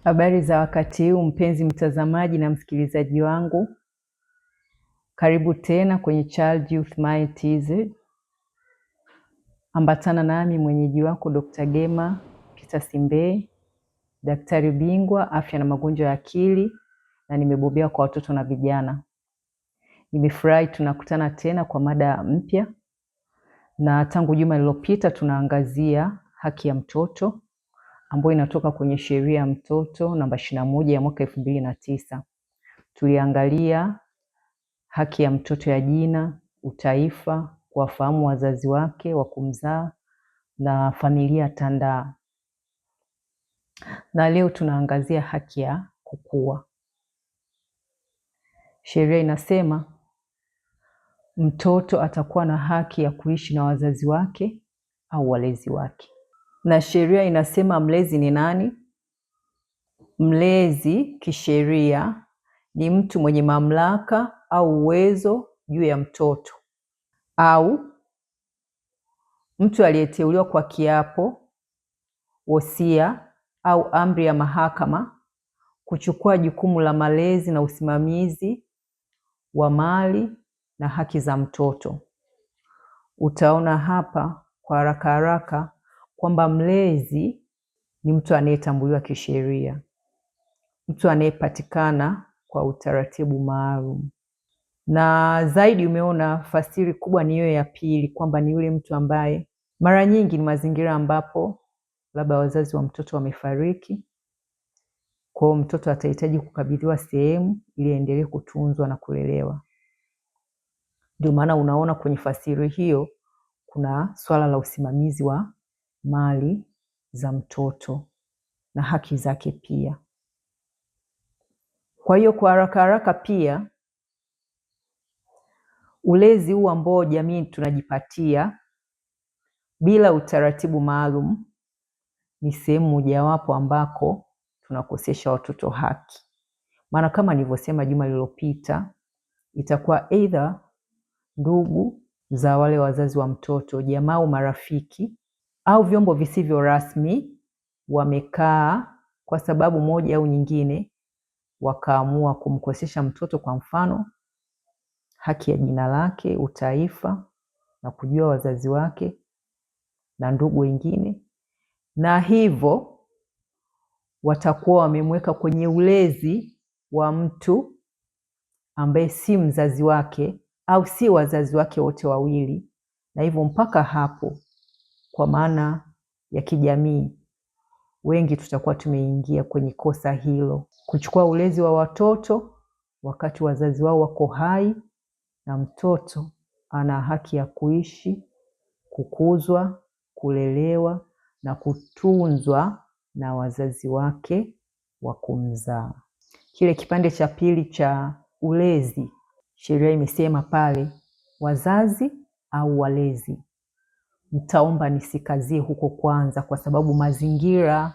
Habari za wakati huu mpenzi mtazamaji na msikilizaji wangu. Karibu tena kwenye Child Youth Mind TZ. Ambatana nami mwenyeji wako Dr. Gema Peter Simbeye, daktari bingwa afya na magonjwa ya akili, na nimebobea kwa watoto na vijana. Nimefurahi tunakutana tena kwa mada mpya, na tangu juma lililopita tunaangazia haki ya mtoto ambayo inatoka kwenye sheria ya mtoto namba 21 ya mwaka 2009. Tuliangalia haki ya mtoto ya jina, utaifa, kuwafahamu wazazi wake wa kumzaa na familia tandaa. Na leo tunaangazia haki ya kukua. Sheria inasema mtoto atakuwa na haki ya kuishi na wazazi wake au walezi wake. Na sheria inasema mlezi ni nani? Mlezi kisheria ni mtu mwenye mamlaka au uwezo juu ya mtoto, au mtu aliyeteuliwa kwa kiapo, wosia au amri ya mahakama kuchukua jukumu la malezi na usimamizi wa mali na haki za mtoto. Utaona hapa kwa haraka haraka kwamba mlezi ni mtu anayetambuliwa kisheria, mtu anayepatikana kwa utaratibu maalum. Na zaidi umeona fasiri kubwa ni hiyo ya pili, kwamba ni yule mtu ambaye mara nyingi ni mazingira ambapo labda wazazi wa mtoto wamefariki, kwa hiyo mtoto atahitaji kukabidhiwa sehemu ili aendelee kutunzwa na kulelewa. Ndio maana unaona kwenye fasiri hiyo kuna swala la usimamizi wa mali za mtoto na haki zake pia. Kwa hiyo kwa haraka haraka pia ulezi huu ambao jamii tunajipatia bila utaratibu maalum ni sehemu mojawapo ambako tunakosesha watoto haki. Maana kama nilivyosema juma lililopita, itakuwa either ndugu za wale wazazi wa mtoto, jamaa au marafiki, au vyombo visivyo rasmi wamekaa kwa sababu moja au nyingine wakaamua kumkosesha mtoto, kwa mfano haki ya jina lake, utaifa na kujua wazazi wake na ndugu wengine, na hivyo watakuwa wamemweka kwenye ulezi wa mtu ambaye si mzazi wake au si wazazi wake wote wawili. Na hivyo mpaka hapo, kwa maana ya kijamii, wengi tutakuwa tumeingia kwenye kosa hilo, kuchukua ulezi wa watoto wakati wazazi wao wako hai, na mtoto ana haki ya kuishi, kukuzwa, kulelewa na kutunzwa na wazazi wake wa kumzaa. Kile kipande cha pili cha ulezi, sheria imesema pale wazazi au walezi. Nitaomba nisikazie huko kwanza, kwa sababu mazingira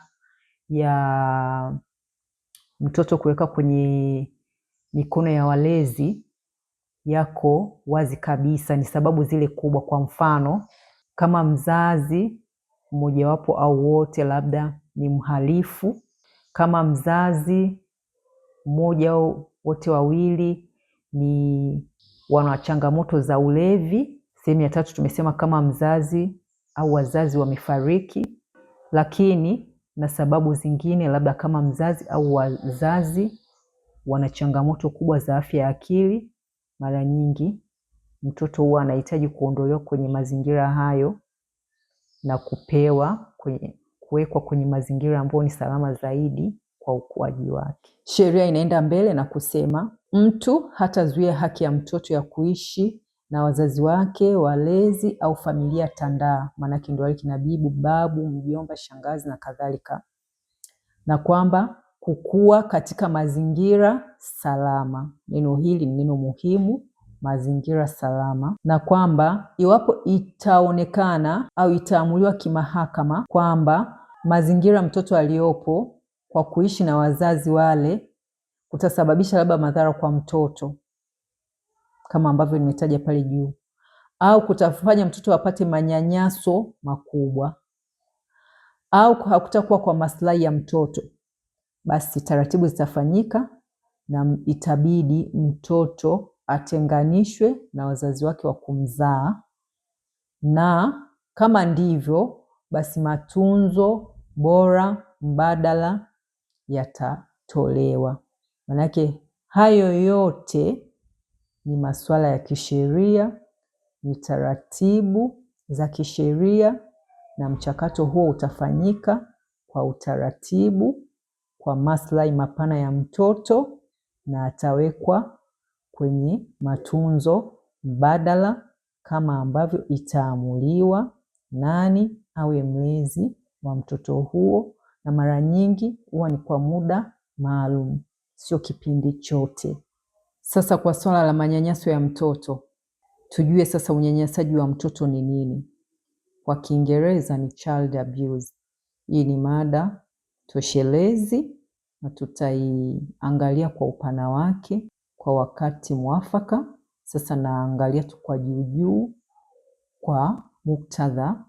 ya mtoto kuweka kwenye mikono ya walezi yako wazi kabisa. Ni sababu zile kubwa, kwa mfano kama mzazi mmojawapo au wote labda ni mhalifu, kama mzazi mmoja au wote wawili ni wana changamoto za ulevi. Sehemu ya tatu tumesema kama mzazi au wazazi wamefariki, lakini na sababu zingine, labda kama mzazi au wazazi wana changamoto kubwa za afya ya akili, mara nyingi mtoto huwa anahitaji kuondolewa kwenye mazingira hayo na kuwekwa kwenye mazingira ambayo ni salama zaidi kwa ukuaji wake. Sheria inaenda mbele na kusema mtu hatazuia haki ya mtoto ya kuishi na wazazi wake, walezi au familia tandaa, maanake ndio wale kina bibi, babu, mjomba, shangazi na kadhalika, na kwamba kukua katika mazingira salama. Neno hili ni neno muhimu, mazingira salama, na kwamba iwapo itaonekana au itaamuliwa kimahakama kwamba mazingira mtoto aliyopo kwa kuishi na wazazi wale kutasababisha labda madhara kwa mtoto kama ambavyo nimetaja pale juu, au kutafanya mtoto apate manyanyaso makubwa, au hakutakuwa kwa maslahi ya mtoto, basi taratibu zitafanyika na itabidi mtoto atenganishwe na wazazi wake wa kumzaa, na kama ndivyo basi matunzo bora mbadala yatatolewa. Manake hayo yote ni masuala ya kisheria, ni taratibu za kisheria, na mchakato huo utafanyika kwa utaratibu, kwa maslahi mapana ya mtoto, na atawekwa kwenye matunzo mbadala kama ambavyo itaamuliwa nani awe mlezi wa mtoto huo, na mara nyingi huwa ni kwa muda maalum, sio kipindi chote. Sasa kwa swala la manyanyaso ya mtoto, tujue sasa unyanyasaji wa mtoto ni nini. Kwa Kiingereza ni child abuse. Hii ni mada toshelezi na tutaiangalia kwa upana wake kwa wakati mwafaka. Sasa naangalia tu kwa juu kwa muktadha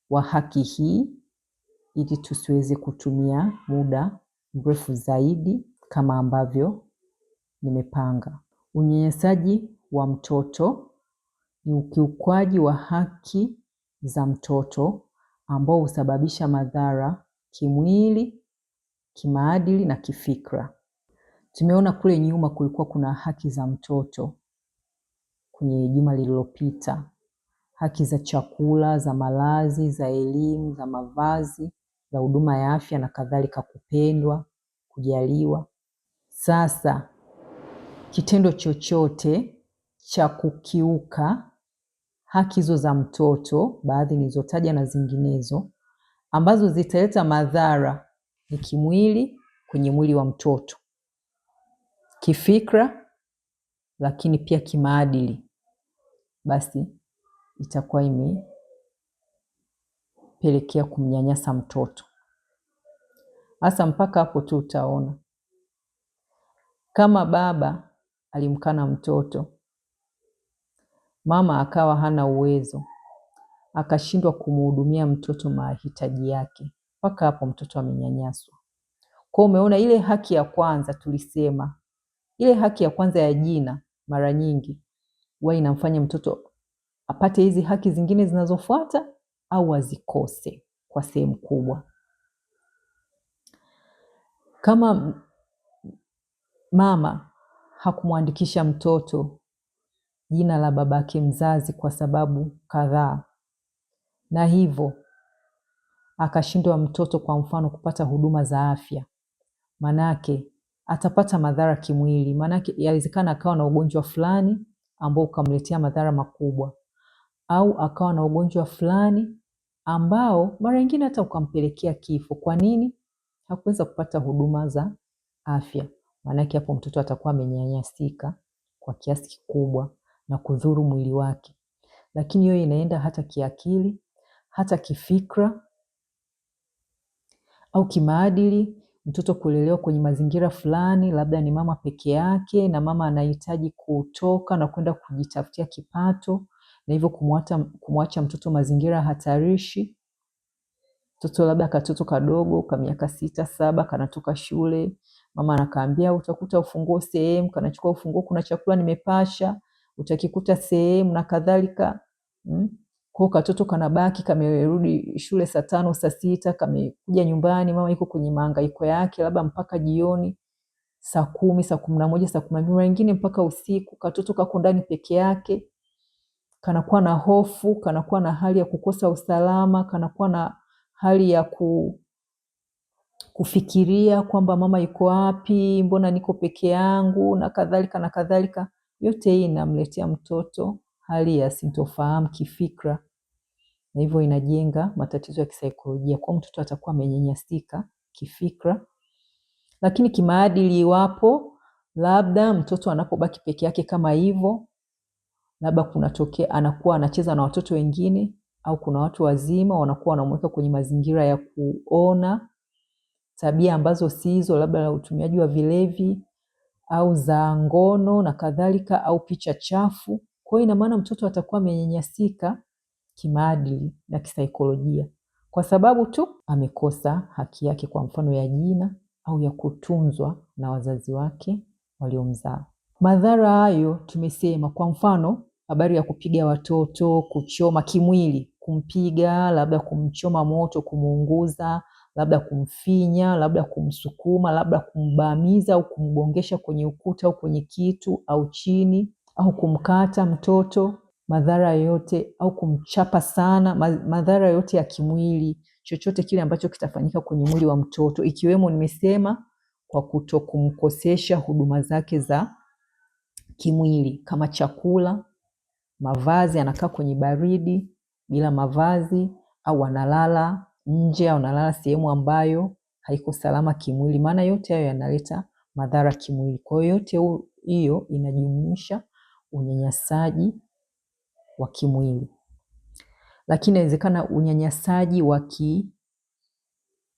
wa haki hii, ili tusiweze kutumia muda mrefu zaidi kama ambavyo nimepanga. Unyanyasaji wa mtoto ni ukiukwaji wa haki za mtoto ambao husababisha madhara kimwili, kimaadili na kifikra. Tumeona kule nyuma kulikuwa kuna haki za mtoto kwenye juma lililopita. Haki za chakula, za malazi, za elimu, za mavazi, za huduma ya afya na kadhalika, kupendwa, kujaliwa. Sasa kitendo chochote cha kukiuka haki hizo za mtoto, baadhi nilizotaja na zinginezo, ambazo zitaleta madhara ni kimwili kwenye mwili wa mtoto, kifikra, lakini pia kimaadili, basi itakuwa imepelekea kumnyanyasa mtoto. Hasa mpaka hapo tu utaona kama baba alimkana mtoto, mama akawa hana uwezo, akashindwa kumhudumia mtoto mahitaji yake, mpaka hapo mtoto amenyanyaswa. Kwa umeona ile haki ya kwanza tulisema, ile haki ya kwanza ya jina mara nyingi huwa inamfanya mtoto apate hizi haki zingine zinazofuata au azikose kwa sehemu kubwa. Kama mama hakumwandikisha mtoto jina la babake mzazi kwa sababu kadhaa, na hivyo akashindwa mtoto kwa mfano kupata huduma za afya, manake atapata madhara kimwili. Manake yawezekana akawa na ugonjwa fulani ambao ukamletea madhara makubwa, au akawa na ugonjwa fulani ambao mara nyingine hata ukampelekea kifo. Kwa nini? Hakuweza kupata huduma za afya. Manake hapo mtoto atakuwa amenyanyasika kwa kiasi kikubwa na kudhuru mwili wake. Lakini hiyo inaenda hata kiakili, hata kifikra au kimaadili. Mtoto kulelewa kwenye mazingira fulani, labda ni mama peke yake na mama anahitaji kutoka na kwenda kujitafutia kipato, na hivyo kumwacha mtoto mazingira hatarishi. Mtoto labda katoto kadogo ka miaka 6, 7 kanatoka shule, mama anakaambia utakuta ufunguo sehemu, kanachukua ufunguo, kuna chakula nimepasha, utakikuta sehemu na kadhalika. Kwa katoto kanabaki, kamerudi shule saa 5, saa 6, kamekuja nyumbani, mama yuko kwenye mahangaiko yake, labda mpaka jioni saa 10, saa 11, saa 12, wengine mpaka usiku. Katoto kako ndani peke yake, kanakuwa na hofu, kanakuwa na hali ya kukosa usalama, kanakuwa na hali ya kufikiria kwamba mama yuko wapi, mbona niko peke yangu na kadhalika na kadhalika. Yote hii inamletea mtoto hali ya sintofahamu kifikra, na hivyo inajenga matatizo ya kisaikolojia. Kwa mtoto atakuwa amenyanyasika kifikra. Lakini kimaadili, iwapo labda mtoto anapobaki peke yake kama hivyo, labda kunatokea anakuwa anacheza na watoto wengine, au kuna watu wazima wanakuwa wanamweka kwenye mazingira ya kuona tabia ambazo si hizo, labda utumiaji wa vilevi au za ngono na kadhalika, au picha chafu. Kwa hiyo ina maana mtoto atakuwa amenyanyasika kimaadili na kisaikolojia kwa sababu tu amekosa haki yake, kwa mfano ya jina au ya kutunzwa na wazazi wake waliomzaa. Madhara hayo tumesema, kwa mfano habari ya kupiga watoto, kuchoma kimwili, kumpiga, labda kumchoma moto, kumuunguza, labda kumfinya, labda kumsukuma, labda kumbamiza au kumgongesha kwenye ukuta au kwenye kitu au chini, au kumkata mtoto, madhara yote, au kumchapa sana, madhara yote ya kimwili, chochote kile ambacho kitafanyika kwenye mwili wa mtoto, ikiwemo nimesema kwa kutokumkosesha huduma zake za kimwili kama chakula, mavazi, anakaa kwenye baridi bila mavazi, au analala nje au analala sehemu ambayo haiko salama kimwili, maana yote hayo yanaleta madhara kimwili. Kwa hiyo yote hiyo inajumuisha unyanyasaji wa kimwili. Lakini inawezekana unyanyasaji wa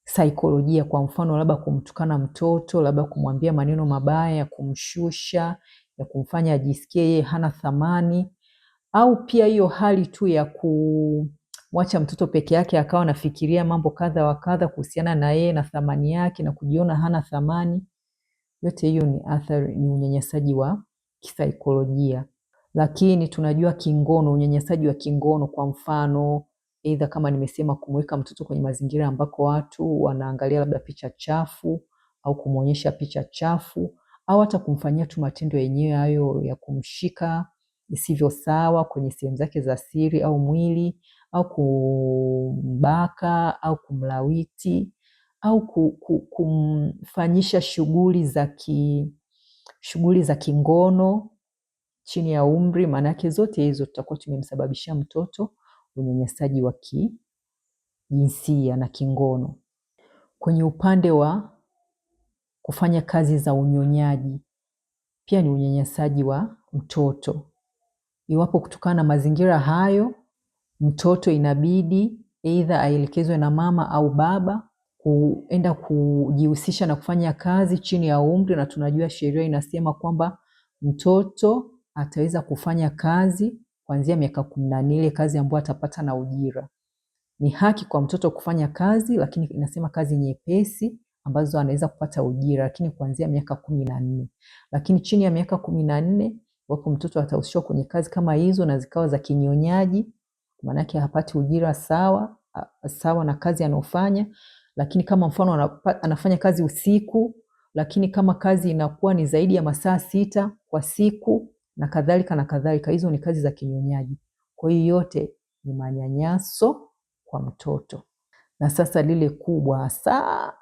kisaikolojia, kwa mfano labda kumtukana mtoto, labda kumwambia maneno mabaya ya kumshusha, ya kumfanya ajisikie yeye hana thamani, au pia hiyo hali tu ya kumwacha mtoto peke yake akawa anafikiria mambo kadha wa kadha kuhusiana na yeye na thamani yake na kujiona hana thamani. Yote hiyo ni athari, ni unyanyasaji wa kisaikolojia. Lakini tunajua kingono, unyanyasaji wa kingono, kwa mfano aidha kama nimesema kumweka mtoto kwenye mazingira ambako watu wanaangalia labda picha chafu au kumwonyesha picha chafu, au hata kumfanyia tu matendo yenyewe hayo ya kumshika isivyo sawa kwenye sehemu zake za siri au mwili, au kumbaka au kumlawiti au kumfanyisha shughuli za kingono chini ya umri. Maanake zote hizo tutakuwa tumemsababishia mtoto unyanyasaji wa kijinsia na kingono. Kwenye upande wa kufanya kazi za unyonyaji, pia ni unyanyasaji wa mtoto. Iwapo kutokana na mazingira hayo mtoto inabidi aidha aelekezwe na mama au baba kuenda kujihusisha na kufanya kazi chini ya umri, na tunajua sheria inasema kwamba mtoto ataweza kufanya kazi kuanzia miaka 14, ile kazi ambayo atapata na ujira. Ni haki kwa mtoto kufanya kazi, lakini inasema kazi nyepesi ambazo anaweza kupata ujira, lakini kuanzia miaka 14. Lakini chini ya miaka 14 wapo mtoto atahusishwa kwenye kazi kama hizo na zikawa za kinyonyaji, maanake hapati ujira sawa na kazi anayofanya. Lakini kama mfano anafanya kazi usiku, lakini kama kazi inakuwa ni zaidi ya masaa 6 kwa siku na kadhalika na kadhalika, hizo ni kazi za kinyonyaji. Kwa hiyo yote ni manyanyaso kwa mtoto. Na sasa lile kubwa hasa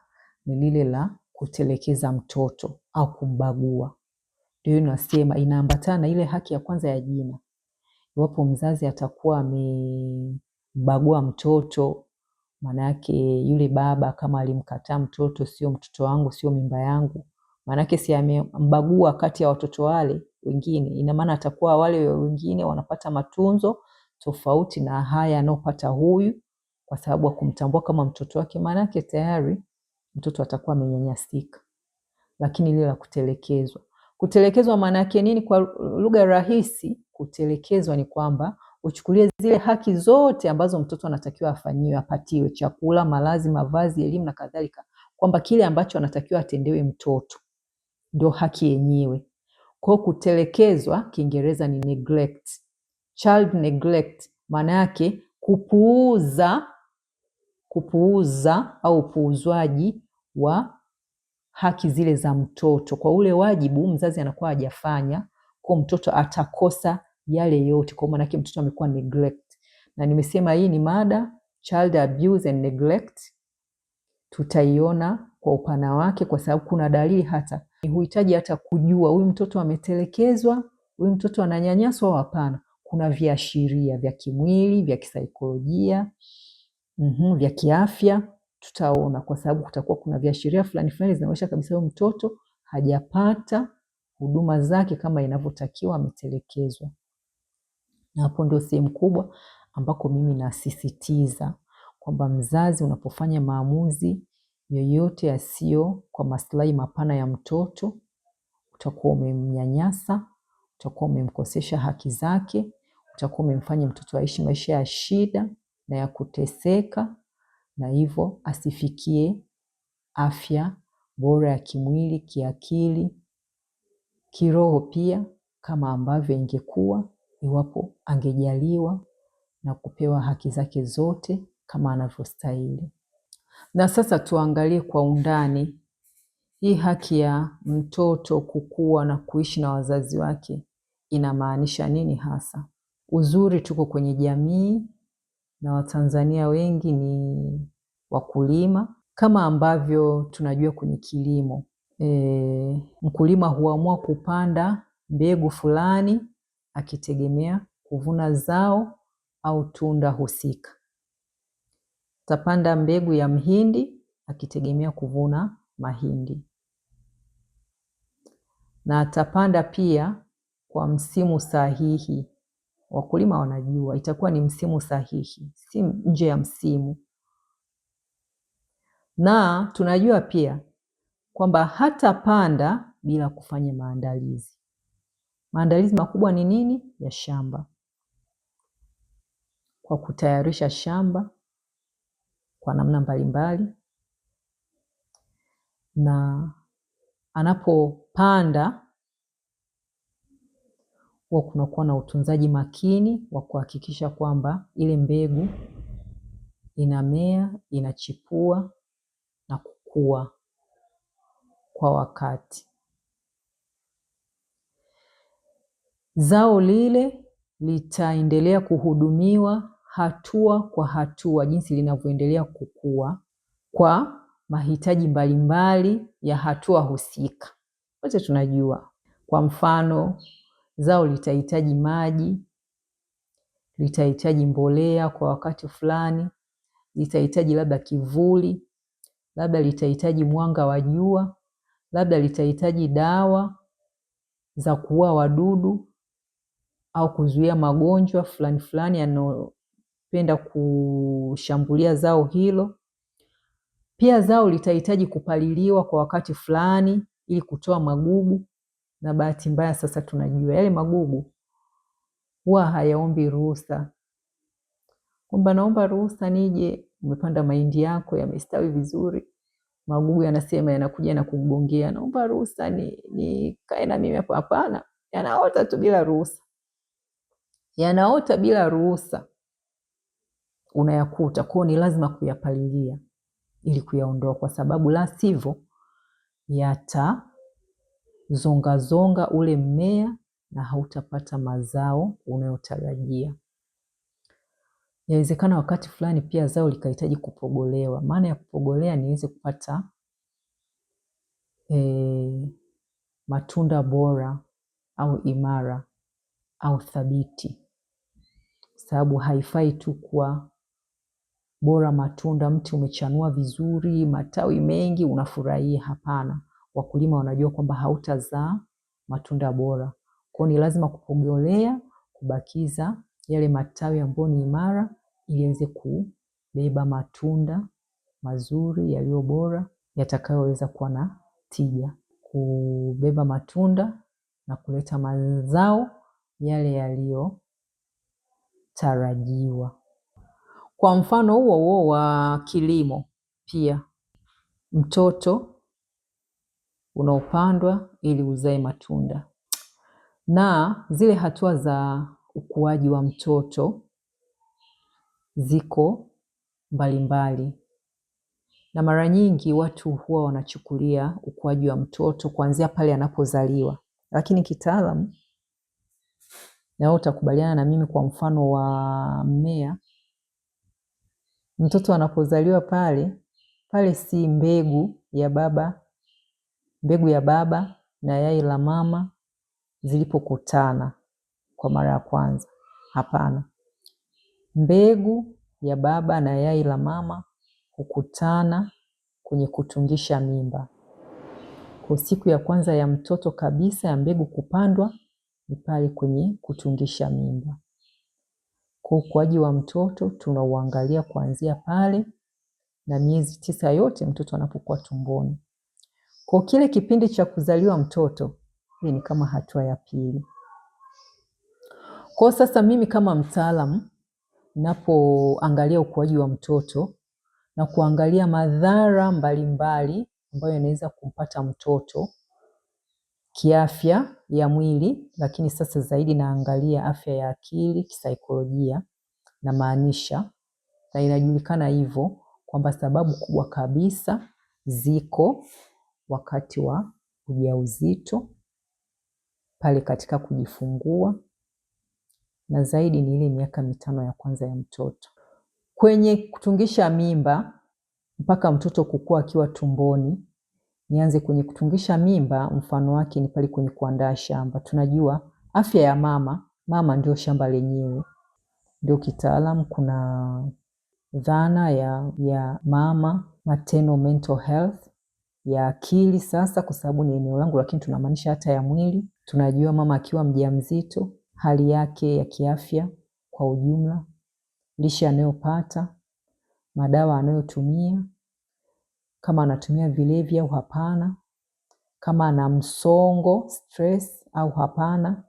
ni lile la kutelekeza mtoto au kumbagua. Ndio nasema inaambatana na ile haki ya kwanza ya jina. Iwapo mzazi atakuwa amembagua mtoto, manake yule baba kama alimkataa mtoto, sio mtoto wangu, sio mimba yangu, manake si amembagua kati ya watoto wale wengine, ina maana atakuwa wale wengine wanapata matunzo tofauti na haya anopata huyu, kwa sababu wa kumtambua kama mtoto wake, manake tayari mtoto atakuwa amenyanyasika. Lakini ile la kutelekezwa maana yake nini? Kwa lugha rahisi, kutelekezwa ni kwamba uchukulie zile haki zote ambazo mtoto anatakiwa afanyiwe, apatiwe chakula, malazi, mavazi, elimu na kadhalika, kwamba kile ambacho anatakiwa atendewe mtoto ndio haki yenyewe. Kwa kutelekezwa Kiingereza ni neglect. Child neglect maana yake kupuuza au upuuzwaji wa haki zile za mtoto. Kwa ule wajibu mzazi anakuwa hajafanya, kwa mtoto atakosa yale yote, kwa maana yake mtoto amekuwa neglect. Na nimesema hii ni mada child abuse and neglect, tutaiona kwa upana wake, kwa sababu kuna dalili hata huhitaji hata kujua huyu mtoto ametelekezwa, huyu mtoto ananyanyaswa au hapana. Kuna viashiria vya kimwili, vya kisaikolojia, vya kiafya tutaona, kwa sababu kutakuwa kuna viashiria fulani zinaonyesha kabisa huyu mtoto hajapata huduma zake kama inavyotakiwa, ametelekezwa. Na hapo ndio sehemu kubwa ambako mimi nasisitiza kwamba mzazi unapofanya maamuzi yoyote yasiyo kwa maslahi mapana ya mtoto, utakuwa umemnyanyasa, utakuwa umemkosesha haki zake, utakuwa umemfanya mtoto aishi maisha ya shida na ya kuteseka, na hivyo asifikie afya bora ya kimwili, kiakili, kiroho pia, kama ambavyo ingekuwa iwapo angejaliwa na kupewa haki zake zote kama anavyostahili. Na sasa tuangalie kwa undani hii haki ya mtoto kukua na kuishi na wazazi wake inamaanisha nini hasa? Uzuri tuko kwenye jamii na Watanzania wengi ni wakulima. Kama ambavyo tunajua kwenye kilimo, mkulima huamua kupanda mbegu fulani akitegemea kuvuna zao au tunda husika. Atapanda mbegu ya mhindi akitegemea kuvuna mahindi. Na atapanda pia kwa msimu sahihi. Wakulima wanajua itakuwa ni msimu sahihi, si nje ya msimu. Na tunajua pia kwamba hatapanda bila kufanya maandalizi. Maandalizi makubwa ni nini? Ya shamba. Kwa kutayarisha shamba kwa namna mbalimbali, na anapopanda huwa kunakuwa na utunzaji makini wa kuhakikisha kwamba ile mbegu inamea, inachipua na kukua kwa wakati. Zao lile litaendelea kuhudumiwa hatua kwa hatua jinsi linavyoendelea kukua kwa mahitaji mbalimbali ya hatua husika. Wote tunajua, kwa mfano, zao litahitaji maji, litahitaji mbolea kwa wakati fulani, litahitaji labda kivuli, labda litahitaji mwanga wa jua, labda litahitaji dawa za kuua wadudu au kuzuia magonjwa fulani fulani yanayopenda kushambulia zao hilo. Pia zao litahitaji kupaliliwa kwa wakati fulani ili kutoa magugu, na bahati mbaya sasa tunajua yale magugu huwa hayaombi ruhusa. Kwamba naomba ruhusa nije, umepanda mahindi yako yamestawi vizuri, magugu yanasema yanakuja na kugongea, naomba ruhusa ni kae na mimi hapo. Hapana, yanaota tu bila ruhusa. Yanaota bila ruhusa, unayakuta. Kwa ni lazima kuyapalilia ili kuyaondoa, kwa sababu la sivyo yatazonga ule mmea na hautapata mazao unayotarajia. Inawezekana wakati fulani pia zao likahitaji kupogolewa. Maana ya kupogolea ni iweze kupata matunda bora au imara au thabiti. Sababu haifai tu kuwa bora matunda, mti umechanua vizuri, matawi mengi, unafurahia. Hapana, wakulima wanajua kwamba hautazaa matunda bora. Kwa ni lazima kupogolea, kubakiza yale matawi ambayo ni imara ili yaweze kubeba matunda mazuri yaliyo bora yatakayoweza kuwa na tija, kubeba matunda na kuleta mazao yale yaliyotarajiwa. Kwa mfano huo wa kilimo pia, mtoto unaopandwa ili uzae matunda, na zile hatua za ukuaji wa mtoto ziko mbalimbali, na mara nyingi watu huwa wanachukulia ukuaji wa mtoto kuanzia pale anapozaliwa. Lakini kitaalamu, na utakubaliana na mimi, kwa mfano wa mmea, mtoto anapozaliwa pale si mbegu ya baba na yai la mama zilipokutana kwa mara ya kwanza. Hapana. Mbegu ya baba na yai la mama hukutana kwenye kutungisha mimba. Kwa siku ya kwanza ya mtoto kabisa ya mbegu kupandwa ni pale kwenye kutungisha mimba. Kwa ukuaji wa mtoto tunauangalia kuanzia pale na miezi 9 yote mtoto anapokuwa tumboni. Kwa kile kipindi cha kuzaliwa mtoto, hii ni kama hatua ya pili. Kwa sasa mimi kama mtaalamu, ninapoangalia ukuaji wa mtoto na kuangalia madhara mbalimbali ambayo inaweza kumpata mtoto kiafya ya mwili, lakini sasa zaidi naangalia afya ya akili, kisaikolojia na maanisha, na inajulikana hivyo kwamba sababu kubwa kabisa ziko wakati wa ujauzito, pale katika kujifungua, na zaidi ni ile miaka 5 ya kwanza ya mtoto. Kwenye kutungisha mimba mpaka mtoto kukua akiwa tumboni, nianze kwenye kutungisha mimba, mfano wake ni pale kwenye kuandaa shamba. Tunajua afya ya mama ndio shamba lenyewe. Ndio kitaalamu kuna dhana ya mama maternal mental health, ya akili sasa, kwa sababu ni eneo langu, lakini tunamaanisha hata ya mwili. Tunajua mama akiwa mjamzito, hali yake ya kiafya kwa ujumla, lishe anayopata, madawa anayotumia, kama anatumia vilevi au hapana, kama ana msongo stress au hapana,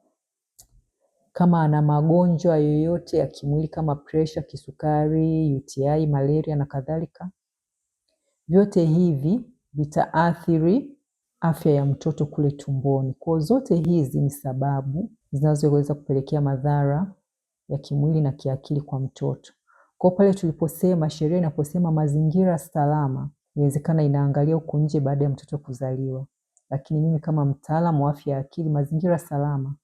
kama ana magonjwa yoyote ya kimwili kama pressure, kisukari, UTI, malaria na kadhalika. Vyote hivi vitaathiri afya ya mtoto kule tumboni. Kwa zote hizi ni sababu zinazoweza kupelekea madhara ya kimwili na kiakili kwa mtoto. Kwa pale tuliposema, sheria inaposema mazingira salama, inawezekana inaangalia huko nje baada ya mtoto kuzaliwa. Lakini mimi kama mtaalamu wa afya ya akili, mazingira salama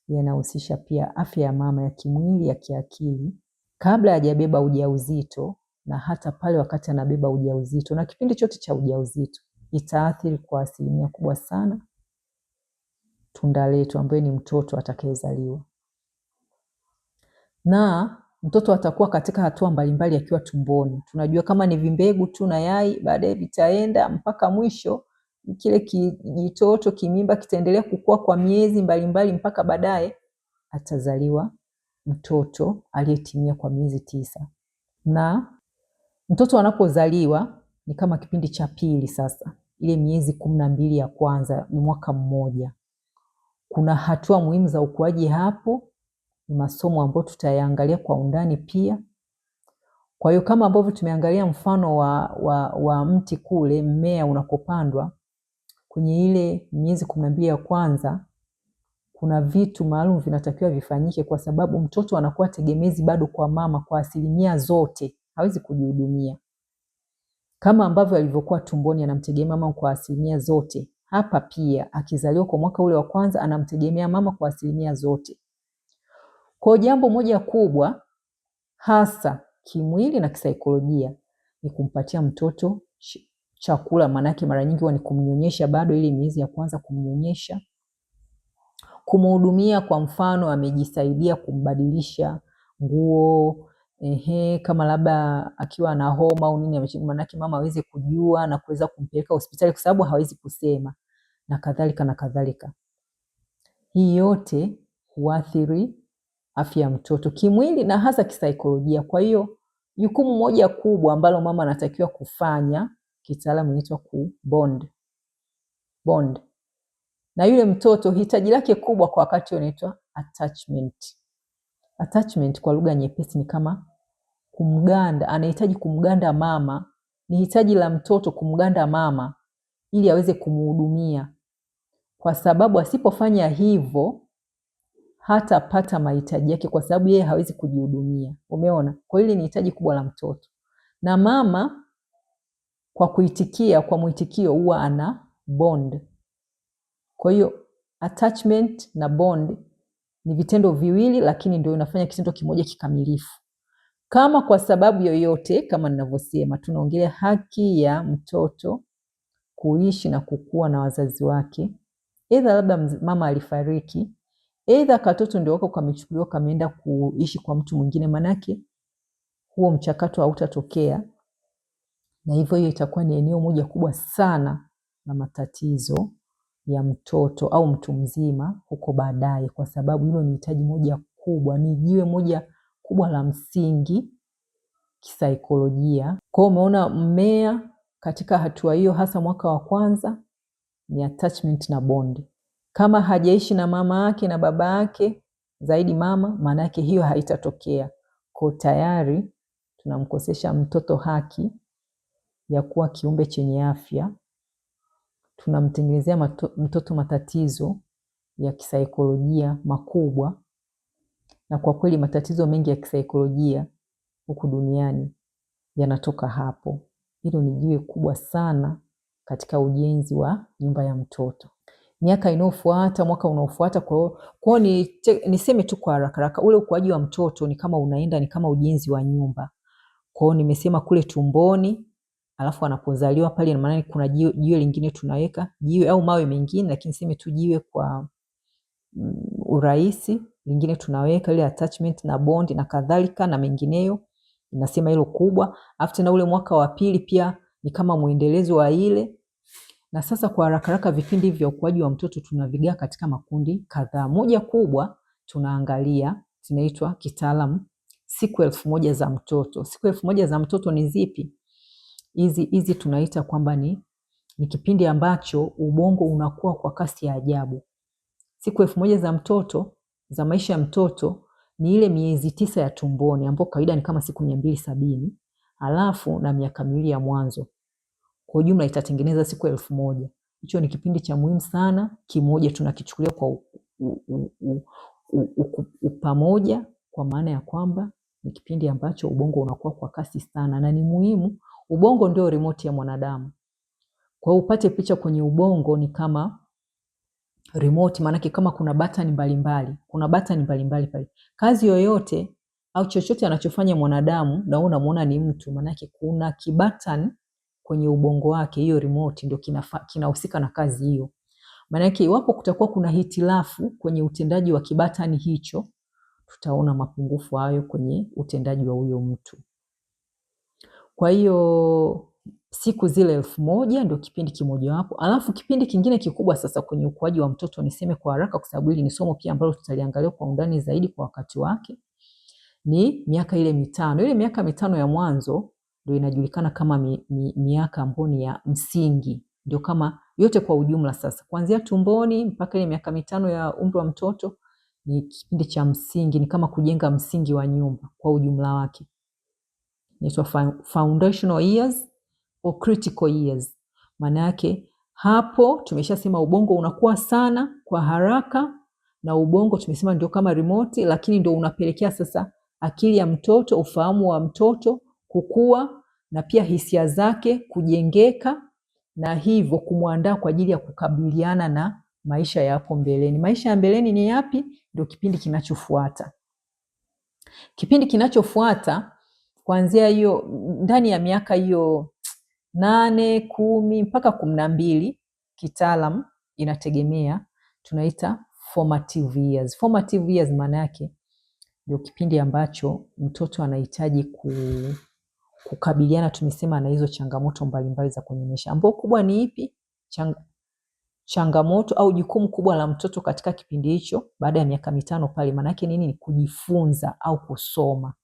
yanahusisha pia afya ya mama ya kimwili, ya kiakili, kabla hajabeba ujauzito na hata pale wakati anabeba ujauzito na kipindi chote cha ujauzito. Itaathiri kwa asilimia kubwa sana tunda letu ambaye ni mtoto atakayezaliwa. Na mtoto atakuwa katika hatua mbalimbali akiwa tumboni. Tunajua kama ni vimbegu tu na yai, baadaye vitaenda mpaka mwisho kile kijitoto kimimba kitaendelea kukua kwa miezi mbalimbali mpaka baadaye atazaliwa mtoto aliyetimia kwa miezi 9. Na mtoto anapozaliwa ni kama kipindi cha pili sasa. Ile miezi 12 ya kwanza ni mwaka mmoja. Kuna hatua muhimu za ukuaji hapo, ni masomo ambayo tutayaangalia kwa undani pia. Kwa hiyo kama ambavyo tumeangalia mfano wa mti kule, mmea unapopandwa, kwenye ile miezi 12 ya kwanza, kuna vitu maalum vinatakiwa vifanyike kwa sababu mtoto anakuwa tegemezi bado kwa mama kwa asilimia zote. Hawezi kujihudumia. Kama ambavyo alivyokuwa tumboni anamtegemea mama kwa asilimia zote, hapa pia akizaliwa kwa mwaka ule wa kwanza anamtegemea mama kwa asilimia zote. Kwa jambo moja kubwa hasa kimwili na kisaikolojia ni kumpatia mtoto chakula, manake mara nyingi huwa ni kumnyonyesha bado ile miezi ya kwanza, kumnyonyesha, kumhudumia. Kwa mfano amejisaidia kumbadilisha nguo, kama labda akiwa na homa au nini, manake mama aweze kujua na kuweza kumpeleka hospitali kwa sababu hawezi kusema, na kadhalika na kadhalika. Hii yote huathiri afya ya mtoto kimwili na hasa kisaikolojia. Kwa hiyo jukumu moja kubwa ambalo mama anatakiwa kufanya, kitaalamu inaitwa kubond na yule mtoto. Hitaji lake kubwa kwa wakati unaitwa attachment. Attachment kwa lugha nyepesi ni kama kumganda. Anahitaji kumganda mama. Ni hitaji la mtoto kumganda mama ili aweze kumhudumia, kwa sababu asipofanya hivyo hatapata mahitaji yake, kwa sababu yeye hawezi kujihudumia. Umeona? Kwa hili ni hitaji kubwa la mtoto, na mama kwa kuitikia, kwa mwitikio huwa ana bond. Kwa hiyo attachment na bond ni vitendo viwili, lakini ndio inafanya kitendo kimoja kikamilifu. Kama kwa sababu yoyote, kama ninavyosema, tunaongelea haki ya mtoto kuishi na kukua na wazazi wake. Aidha labda mama alifariki, aidha katoto ndio wako kamechukuliwa kameenda kuishi kwa mtu mwingine, manake huo mchakato hautatokea, na hivyo hiyo itakuwa ni eneo moja kubwa sana la matatizo ya mtoto au mtu mzima huko baadaye, kwa sababu hilo ni hitaji moja kubwa, ni jiwe moja kubwa la msingi kisaikolojia. Kwa hiyo umeona mmea katika hatua hiyo, hasa mwaka wa kwanza, ni attachment na bond. Kama hajaishi na mama yake na baba yake, zaidi mama, maana yake hiyo haitatokea. Kwa tayari tunamkosesha mtoto haki ya kuwa kiumbe chenye afya tunamtengenezea mtoto matatizo ya kisaikolojia makubwa, na kwa kweli matatizo mengi ya kisaikolojia huku duniani yanatoka hapo. Hilo ni jiwe kubwa sana katika ujenzi wa nyumba ya mtoto. Miaka inayofuata, mwaka unaofuata, kwa niseme tu kwa haraka haraka, ule ukuaji wa mtoto ni kama ujenzi wa nyumba. Kwa hiyo nimesema kule tumboni, alafu anapozaliwa pale, na maana kuna jiwe lingine tunaweka, jiwe au mawe mengine, lakini niseme tu jiwe kwa urahisi, lingine tunaweka ile attachment na bond na kadhalika na mengineyo. Nasema hilo kubwa. Alafu tena ule mwaka wa pili pia ni kama muendelezo wa ile. Na sasa kwa haraka haraka vipindi vya ukuaji wa mtoto tunavigawa katika makundi kadhaa. Moja kubwa tunaangalia, zinaitwa kitaalamu siku 1000 za mtoto. Siku 1000 za mtoto ni zipi? Hizi tunaita kwamba ni kipindi ambacho ubongo unakuwa kwa kasi ya ajabu. Siku 1000 za mtoto, za maisha ya mtoto, ni ile miezi 9 ya tumboni, ambapo kawaida ni kama siku 270, alafu na miaka 2 ya mwanzo. Kwa jumla itatengeneza siku 1000. Hicho ni kipindi cha muhimu sana, kimoja tunakichukulia kwa pamoja, kwa maana ya kwamba ni kipindi ambacho ubongo unakuwa kwa kasi sana, na ni muhimu. Ubongo ndio remote ya mwanadamu. Kwa hiyo upate picha kwenye ubongo ni kama remote, maanake kama kuna button mbalimbali, pale. Kazi yoyote au chochote anachofanya mwanadamu na unamuona ni mtu, maanake kuna kibutton kwenye ubongo wake, hiyo remote ndio kinahusika na kazi hiyo. Maanake iwapo kutakuwa kuna hitilafu kwenye utendaji wa kibatani hicho, tutaona mapungufu hayo kwenye utendaji wa huyo mtu. Kwa hiyo siku zile 1000 ndio kipindi kimoja wapo. Alafu kipindi kingine kikubwa sasa kwenye ukuaji wa mtoto, niseme kwa haraka kwa sababu hili ni somo pia ambalo tutaliangalia kwa undani zaidi kwa wakati wake, ni miaka ile 5. Ile miaka 5 ya mwanzo ndio inajulikana kama miaka ambayo ni ya msingi. Ndio kama yote kwa ujumla sasa. Kuanzia tumboni mpaka ile miaka 5 ya umri wa mtoto ni kipindi cha msingi, ni kama kujenga msingi wa nyumba kwa ujumla wake. Inaitwa foundational years or critical years. Maana yake hapo tumeshasema ubongo unakuwa sana kwa haraka, na ubongo tumesema ndio kama remote, lakini ndio unapelekea sasa akili ya mtoto, ufahamu wa mtoto kukua, na pia hisia zake kujengeka, na hivyo kumwandaa kwa ajili ya kukabiliana na maisha ya hapo mbeleni. Maisha ya mbeleni ni yapi? Ndio kipindi kinachofuata. Kipindi kinachofuata kuanzia hiyo, ndani ya miaka hiyo 8, 10 mpaka 12, kitaalam inategemea, tunaita formative years. Formative years maana yake ndio kipindi ambacho mtoto anahitaji kukabiliana, tumesema, na hizo changamoto mbalimbali za kwenye maisha. Ambapo kubwa ni ipi? Changamoto au jukumu kubwa la mtoto katika kipindi hicho baada ya miaka 5 pale, maana yake nini? Ni kujifunza au kusoma.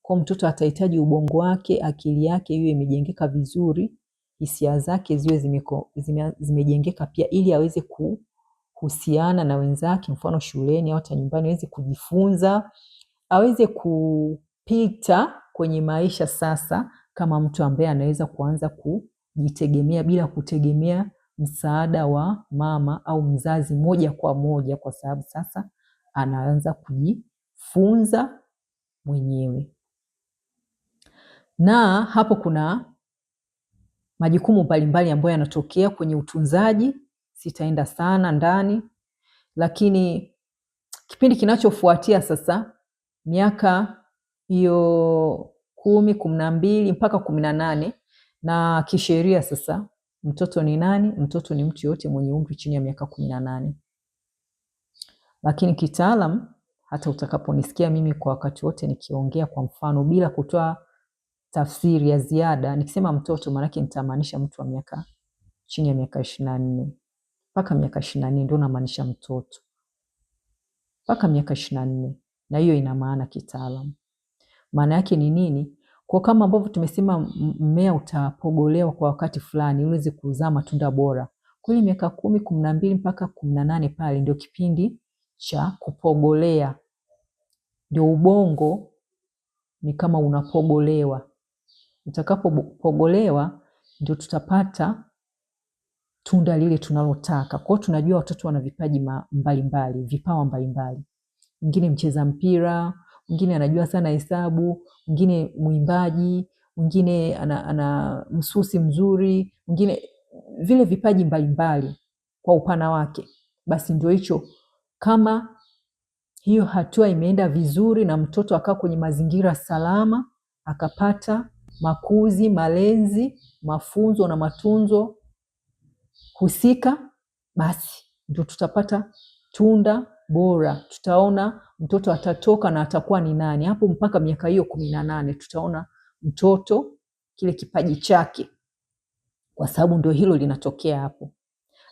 Kwa mtoto atahitaji ubongo wake, akili yake iwe imejengeka vizuri, hisia zake ziwe zimejengeka pia, ili aweze kuhusiana na wenzake, mfano shuleni au hata nyumbani, aweze kujifunza, aweze kupita kwenye maisha sasa kama mtu ambaye anaweza kuanza kujitegemea bila kutegemea msaada wa mama au mzazi moja kwa moja, kwa sababu sasa anaanza kujifunza mwenyewe. Na hapo kuna majukumu mbalimbali ambayo yanatokea kwenye utunzaji, sitaenda sana ndani, lakini kipindi kinachofuatia sasa, miaka hiyo 10, 12 mpaka 18, na kisheria sasa mtoto ni nani? Mtoto ni mtu yote mwenye umri chini ya miaka 18. Lakini kitaalam, hata utakaponisikia mimi kwa wakati wote nikiongea kwa mfano bila kutoa tafsiri ya ziada, nikisema mtoto maana yake nitamaanisha mtu wa miaka chini ya miaka 24 mpaka miaka 24, ndio namaanisha mtoto mpaka miaka 24, na hiyo ina maana kitaalam. Maana yake ni nini? Kwa kama ambavyo tumesema mmea utapogolewa kwa wakati fulani uweze kuzaa matunda bora, kwa hiyo miaka 10, 12 mpaka 18 pale ndio kipindi cha kupogolea. Ndio ubongo ni kama unapogolewa. Utakapopogolewa ndio tutapata tunda lile tunalotaka. Kwa hiyo tunajua watoto wana vipaji mbalimbali, vipawa mbalimbali. Mwingine mcheza mpira, mwingine anajua sana hesabu, mwingine mwimbaji, mwingine ana msusi mzuri, mwingine vile vipaji mbalimbali kwa upana wake. Basi ndio hicho, kama hiyo hatua imeenda vizuri na mtoto akaa kwenye mazingira salama, akapata makuzi, malezi, mafunzo na matunzo husika, basi ndio tutapata tunda bora. Tutaona mtoto atatoka na atakuwa ni nani. Hapo mpaka miaka hiyo 18 tutaona mtoto kile kipaji chake, kwa sababu ndio hilo linatokea hapo.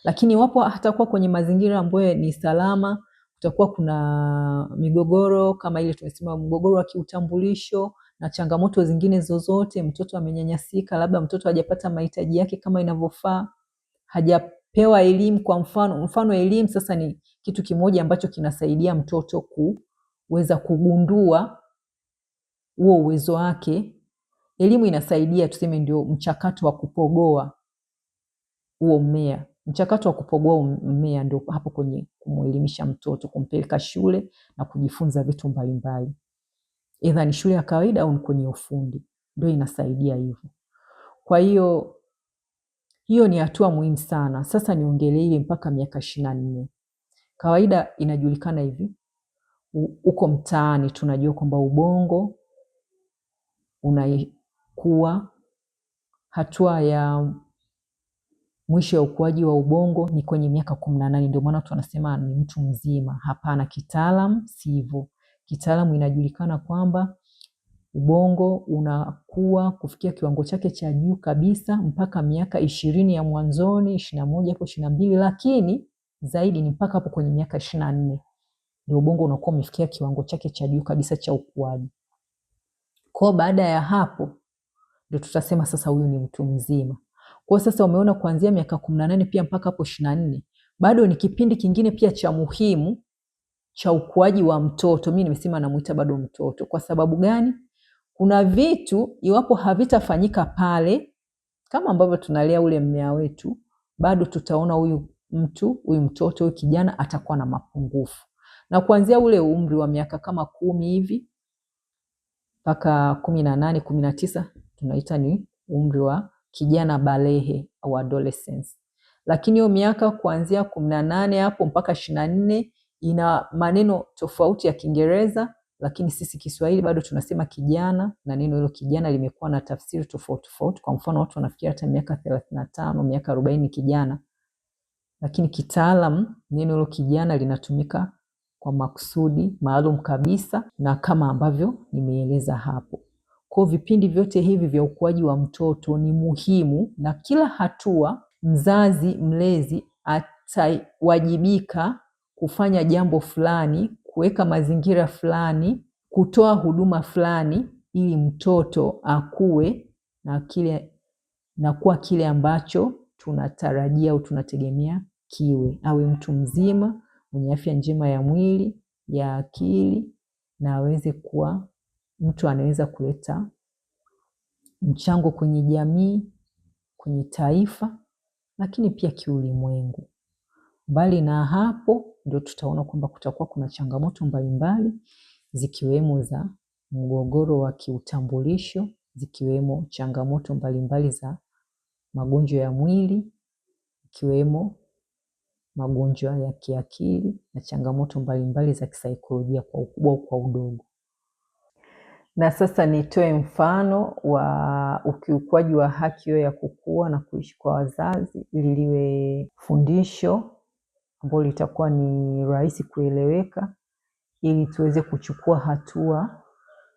Lakini wapo hatakuwa kwenye mazingira ambayo ni salama, kutakuwa kuna migogoro kama ile tumesema, mgogoro wa kiutambulisho na changamoto zingine zozote, mtoto amenyanyasika, labda mtoto hajapata mahitaji yake kama inavyofaa, hajapewa elimu. Kwa mfano elimu sasa ni kitu kimoja ambacho kinasaidia mtoto kuweza kugundua huo uwezo wake. Elimu inasaidia, tuseme ndio mchakato wa kupogoa huo mmea. Mchakato wa kupogoa mmea ndio hapo kwenye kumuelimisha mtoto, kumpeleka shule na kujifunza vitu mbalimbali. Either ni shule ya kawaida au ni kwenye ufundi, ndio inasaidia hivyo. Kwa hiyo ni hatua muhimu sana. Sasa niongelee ile mpaka miaka 24. Kawaida inajulikana hivi, uko mtaani tunajua kwamba ubongo unakuwa, hatua ya mwisho ya ukuaji wa ubongo ni kwenye miaka 18. Ndio maana tunasema ni mtu mzima. Hapana, kitaalam si hivyo. Kitaalam inajulikana kwamba ubongo unakuwa kufikia kiwango chake cha juu kabisa mpaka miaka 20 ya mwanzoni, 21 hapo 22, lakini zaidi ni mpaka hapo kwenye miaka 24 ndio ubongo unakuwa umefikia kiwango chake cha juu kabisa cha ukuaji. Kwa baada ya hapo ndio tutasema sasa huyu ni mtu mzima. Kwa sasa umeona kuanzia miaka 18 pia mpaka hapo 24 bado ni kipindi kingine pia cha muhimu cha ukuaji wa mtoto. Mimi nimesema namuita bado mtoto. Kwa sababu gani? Kuna vitu iwapo havitafanyika pale, kama ambavyo tunalea ule mmea wetu, bado tutaona huyu mtoto, huyu kijana atakuwa na mapungufu. Na kuanzia ule umri wa miaka kama 10 hivi mpaka 18, 19 tunaita ni umri wa kijana balehe au adolescence. Lakini hiyo miaka kuanzia 18 hapo mpaka 24 ina maneno tofauti ya Kiingereza, lakini sisi Kiswahili bado tunasema kijana, na neno hilo kijana limekuwa na tafsiri tofauti tofauti. Kwa mfano watu wanafikiria hata miaka 35, miaka 40 kijana, lakini kitaalam neno hilo kijana linatumika kwa makusudi maalum kabisa, na kama ambavyo nimeeleza hapo. Kwa vipindi vyote hivi vya ukuaji wa mtoto ni muhimu, na kila hatua mzazi mlezi atawajibika kufanya jambo fulani, kuweka mazingira fulani, kutoa huduma fulani ili mtoto akue na kuwa kile ambacho tunatarajia au tunategemea kiwe. Awe mtu mzima mwenye afya njema ya mwili, ya akili, na aweze kuwa mtu anaweza kuleta mchango kwenye jamii, kwenye taifa, lakini pia kiulimwengu. Mbali na hapo ndio tutaona kwamba kutakuwa kuna changamoto mbalimbali, zikiwemo za mgogoro wa kiutambulisho, zikiwemo changamoto mbalimbali za magonjwa ya mwili, ikiwemo magonjwa ya kiakili na changamoto mbalimbali za kisaikolojia kwa ukubwa au kwa udogo. Na sasa nitoe mfano wa ukiukwaji wa haki hiyo ya kukua na kuishi kwa wazazi, ili liwe fundisho ambalo litakuwa ni rahisi kueleweka, ili tuweze kuchukua hatua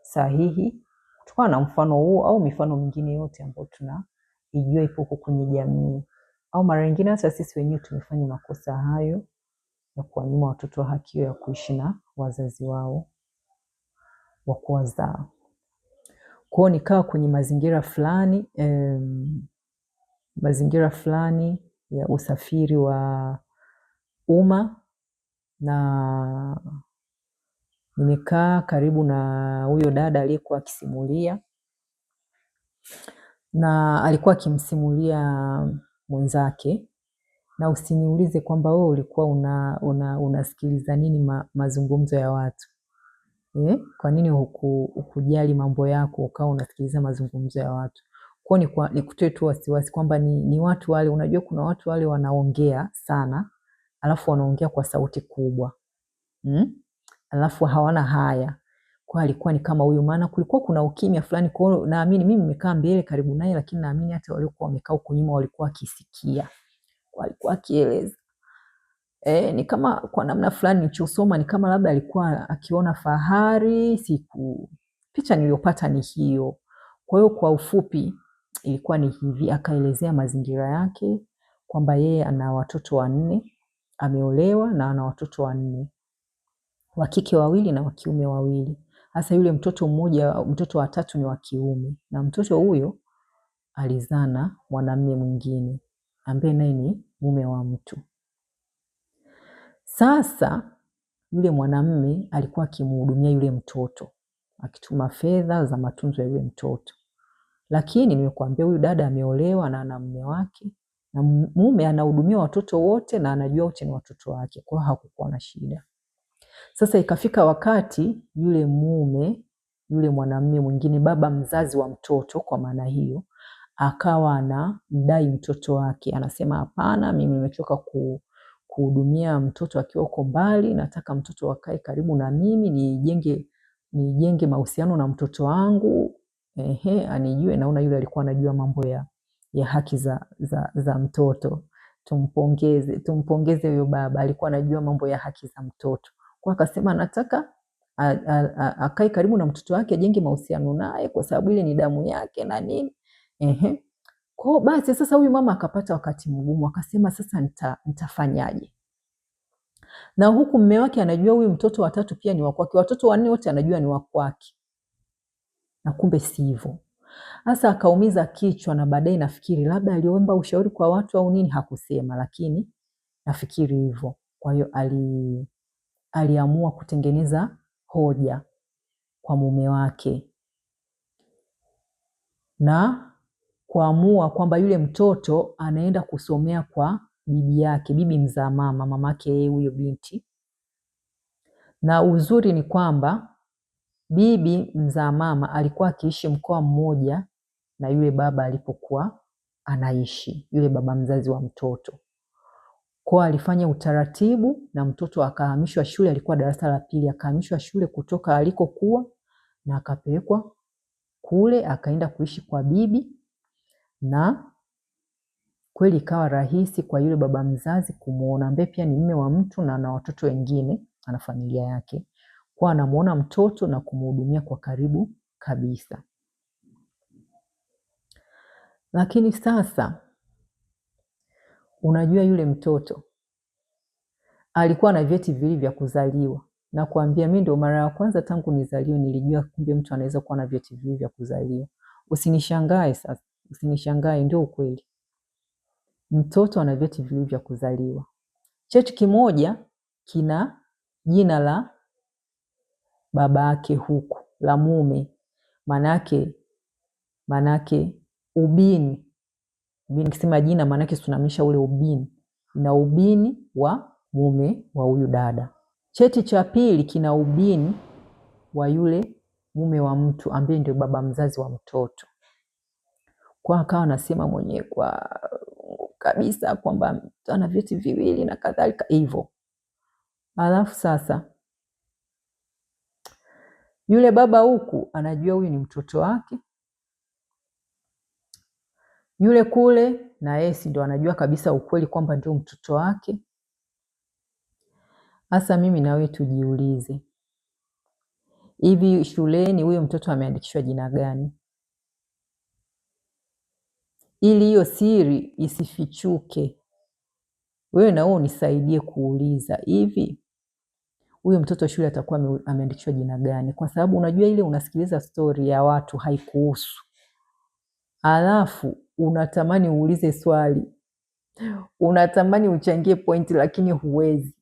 sahihi kutokana na mfano huu au mifano mingine yote ambayo tunaijua ipo kwenye jamii, au mara nyingine hata sisi wenyewe tumefanya makosa hayo ya kuwanyima watoto haki hiyo ya kuishi na wazazi wao wa kuwazaa. Kwa hiyo nikawa kwenye mazingira fulani ya usafiri wa umma, na nimekaa karibu na huyo dada aliyekuwa akisimulia, na alikuwa akimsimulia mwenzake na usiniulize kwamba wewe ulikuwa unasikiliza nini mazungumzo ya watu. Kwa nini hukujali mambo yako ukawa unasikiliza mazungumzo ya watu? Kwa nikutoe tu wasiwasi kwamba ni watu wale, unajua kuna watu wale wanaongea sana, alafu wanaongea kwa sauti kubwa. Alafu hawana haya. Kwa alikuwa ni kama huyo, maana kulikuwa kuna ukimya fulani, kwa hiyo naamini mimi nimekaa mbele karibu naye, lakini naamini hata waliokuwa wamekaa huko nyuma walikuwa wakisikia. Walikuwa akieleza. Ni kama kwa namna fulani nilichosoma ni kama labda alikuwa akiona fahari, picha niliyopata ni hiyo. Kwa hiyo kwa ufupi ilikuwa ni hivi, akaelezea mazingira yake kwamba yeye ana watoto 4, ameolewa na ana watoto 4. Wa kike 2 na wa kiume 2. Hasa yule mtoto wa 3 ni wa kiume, na mtoto huyo alizaa na mwanamume mwingine ambaye naye ni mume wa mtu. Sasa yule mwanamume alikuwa akimhudumia yule mtoto, akituma fedha za matunzo ya yule mtoto. Lakini nimekuambia huyu dada ameolewa na ana mume wake, na mume anahudumia watoto wote na anajua wote ni watoto wake, kwa hiyo hakukuwa na shida. Sasa ikafika wakati yule mwanamume mwingine, baba mzazi wa mtoto kwa maana hiyo, akawa anamdai mtoto wake. Anasema hapana, mimi nimechoka kuhudumia mtoto akiwa uko mbali, nataka mtoto wakae karibu na mimi, nijenge mahusiano na mtoto wangu. Anijue. Naona yule alikuwa anajua mambo ya haki za mtoto. Tumpongeze huyo baba, alikuwa anajua mambo ya haki za mtoto. Kwa akasema nataka akae karibu na mtoto wake, ajenge mahusiano naye kwa sababu ile ni damu yake na nini. Kwa basi sasa huyu mama akapata wakati mgumu, akasema sasa nitafanyaje? Na huku mume wake anajua huyu mtoto wa 3 pia ni wa kwake, watoto 4 wote anajua ni wa kwake. Na kumbe si hivyo. Sasa akaumiza kichwa, na baadaye nafikiri labda aliomba ushauri kwa watu au nini, hakusema, lakini nafikiri hivyo. Kwa hiyo aliamua kutengeneza hoja kwa mume wake na kuamua kwamba yule mtoto anaenda kusomea kwa bibi yake, bibi mzaa mama, mamake yeye huyo binti. Na uzuri ni kwamba bibi mzaa mama alikuwa akiishi mkoa mmoja na yule baba alipokuwa anaishi, yule baba mzazi wa mtoto. Kwa alifanya utaratibu na mtoto akahamishwa shule, alikuwa darasa la 2, akahamishwa shule kutoka alikokuwa na akapelekwa kule, akaenda kuishi kwa bibi. Na kweli ikawa rahisi kwa yule baba mzazi kumuona, ambaye pia ni mume wa mtu na ana watoto wengine, ana familia yake. Kwa anamuona mtoto na kumhudumia kwa karibu kabisa. Lakini sasa unajua yule mtoto alikuwa na vyeti viwili vya kuzaliwa. Na kuambia mimi ndio mara ya kwanza tangu nizaliwe nilijua kumbe mtu anaweza kuwa na vyeti viwili vya kuzaliwa. Usinishangae sasa, usinishangae, ndio ukweli. Mtoto ana vyeti viwili vya kuzaliwa. Cheti kimoja kina jina la baba yake huku, la mume. Manake ubini. Nikisema jina manake tunamisha ule ubini. Na ubini wa mume wa huyu dada. Cheti cha pili kina ubini wa yule mume wa mtu ambaye ndio baba mzazi wa mtoto. Kwa akawa anasema mwenyewe kwa kabisa kwamba ana vyeti viwili na kadhalika hivyo. Alafu sasa yule baba huku anajua huyu ni mtoto wake. Yule kule na yeye ndio anajua kabisa ukweli kwamba ndio mtoto wake. Hasa mimi na wewe tujiulize, hivi shuleni huyo mtoto ameandikishwa jina gani? Ili hiyo siri isifichuke, wewe na wewe unisaidie kuuliza, hivi huyo mtoto shule atakuwa ameandikishwa jina gani? Kwa sababu unajua ile unasikiliza story ya watu haikuhusu, alafu unatamani uulize swali, unatamani uchangie pointi lakini huwezi.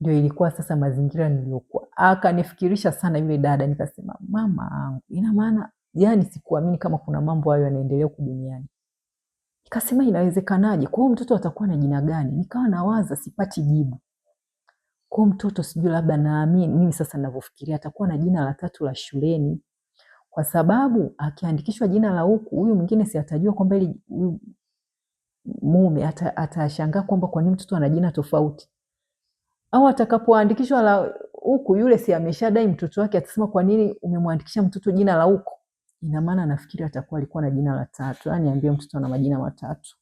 Ndio ilikuwa sasa mazingira niliyokuwa. Akanifikirisha sana yule dada, nikasema mama yangu, ina maana yani sikuamini kama kuna mambo hayo yanaendelea huku duniani. Kasema inawezekanaje? Kwa hiyo mtoto atakuwa na jina gani? Nikawa nawaza, sipati jibu. Kwa mtoto sijui, labda naamini mimi sasa ninavyofikiria atakuwa na jina la 3 la shuleni, kwa sababu akiandikishwa jina la huku, huyu mwingine si atajua kwamba ile mume atashangaa kwamba kwa nini mtoto ana jina tofauti. Au atakapoandikishwa la huku, yule si ameshadai mtoto wake, atasema kwa nini umemwandikisha mtoto jina la huku? Ina maana nafikiri atakuwa alikuwa na jina la 3. Yaani niambie mtoto ana majina matatu.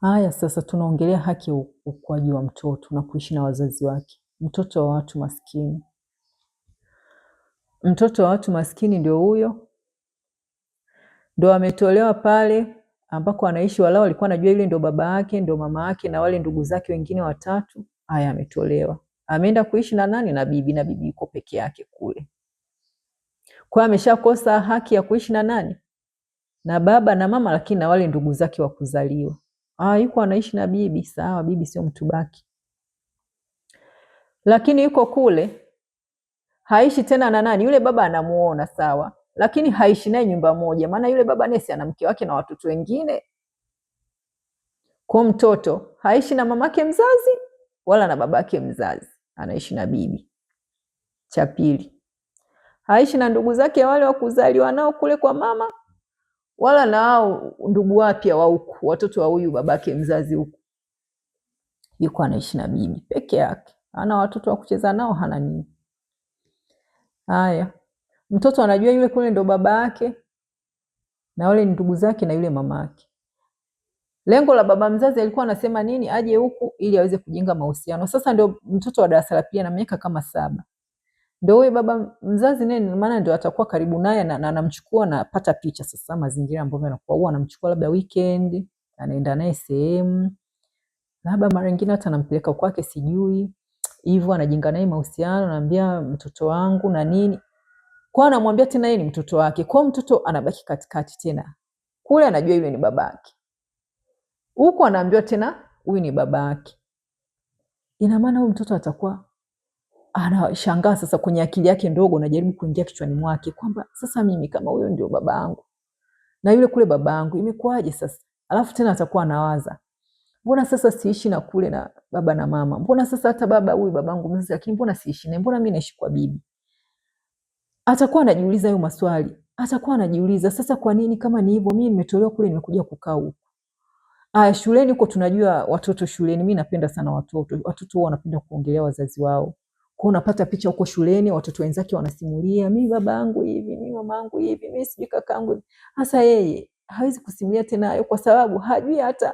Haya, sasa tunaongelea haki ya ukuaji wa mtoto na kuishi na wazazi wake. Mtoto wa watu maskini. Mtoto wa watu maskini ndio huyo. Ndio ametolewa pale ambako anaishi, walao alikuwa anajua yule ndio baba yake, ndio mama yake na wale ndugu zake wengine 3. Haya, ametolewa. Ameenda kuishi na nani? Na bibi, na bibi yuko peke yake kule. Kwa ameshakosa haki ya kuishi na nani? Na baba na mama, lakini na wale ndugu zake wa kuzaliwa. Yuko anaishi na bibi, sawa, bibi sio mtu baki. Lakini yuko kule haishi tena na nani? Yule baba anamuona, sawa, lakini haishi naye nyumba moja, maana yule baba nesi ana mke wake na watoto wengine. Kwa mtoto haishi na mamake mzazi wala na babake mzazi, anaishi na bibi. Cha pili, haishi na ndugu zake wale wa kuzaliwa nao kule kwa mama, wala na hao ndugu wapya wa huku, watoto wa huyu babake mzazi huku. Yuko anaishi na bibi peke yake, hana watoto wa kucheza nao, hana nini. Haya, mtoto anajua yule kule ndo baba yake na wale ndugu zake na yule mama yake. Lengo la baba mzazi alikuwa anasema nini? Aje huku ili aweze kujenga mahusiano. Sasa ndio mtoto wa darasa la pili na miaka kama 7. Ndio huyo baba mzazi nini, maana ndio atakuwa karibu naye na anamchukua na pata picha sasa mazingira ambayo anakuwa huwa anamchukua labda weekend, anaenda naye sehemu. Labda mara nyingine hata anampeleka kwake sijui. Hivyo anajenga naye mahusiano, anamwambia mtoto wangu na nini. Kwa anamwambia tena yeye ni mtoto wake. Kwa mtoto anabaki katikati tena. Kule anajua yule ni babake. Huko anaambiwa tena huyu ni babake. Ina maana huyu mtoto atakuwa anashangaa sasa kwenye akili yake ndogo, najaribu kuingia kichwani mwake kwamba sasa mimi kama huyo ndio babangu na yule kule babangu imekuaje sasa? Alafu tena atakuwa anawaza, mbona sasa siishi na kule na baba na mama? Mbona sasa hata baba huyu babangu mzazi, lakini mbona siishi naye? Mbona mimi naishi kwa bibi? Atakuwa anajiuliza hayo maswali. Atakuwa anajiuliza sasa, kwa nini kama ni hivyo mimi nimetolewa kule nimekuja kukaa huko? Shuleni huko tunajua watoto shuleni, mimi napenda sana watoto. Watoto wanapenda kuongelea wazazi wao. Kwa unapata picha huko shuleni watoto wenzake wanasimulia, mimi babangu hivi, mimi mamangu hivi, mimi sijui kakangu. Hasa yeye hawezi kusimulia tena hayo kwa sababu hajui hata